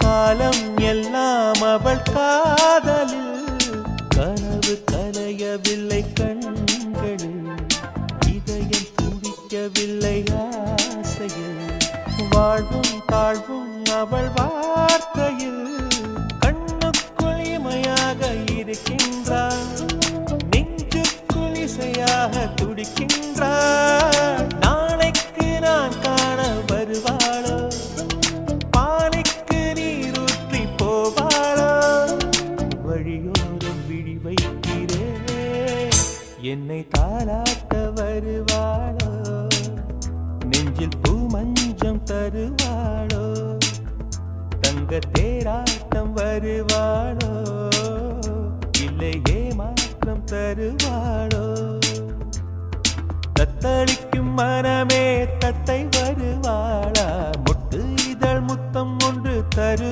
காலம் எல்லாம் அவள் காதலில் கனவு கலையவில்லை கண்களில் இதயம் துடிக்கவில்லை ஆசையில் வாழ்வும் தாழ்வும் அவள் வார்த்தையில் கண்ணுக்குள் இமையாக இருக்கின்றாள் நெஞ்சுக்குள் இசையாக துடிக்கின்றாள் நாளைக்கு நான் காண வருவாளோ பானைக்கு நீரூற்றி போவாளோ வழியோரம் விழி வைக்கிறேன் என்னை தாலாட்ட வருவாளோ நெஞ்சில் பூ மஞ்சம் தருவாளோ தங்க தேராட்டம் வருவாளோ இல்லை ஏமாற்றம் தருவாளோ தத்தளிக்கும் மனமே தத்தை வருவாளா முட்டு இதழ் முத்தம் ஒன்று தரு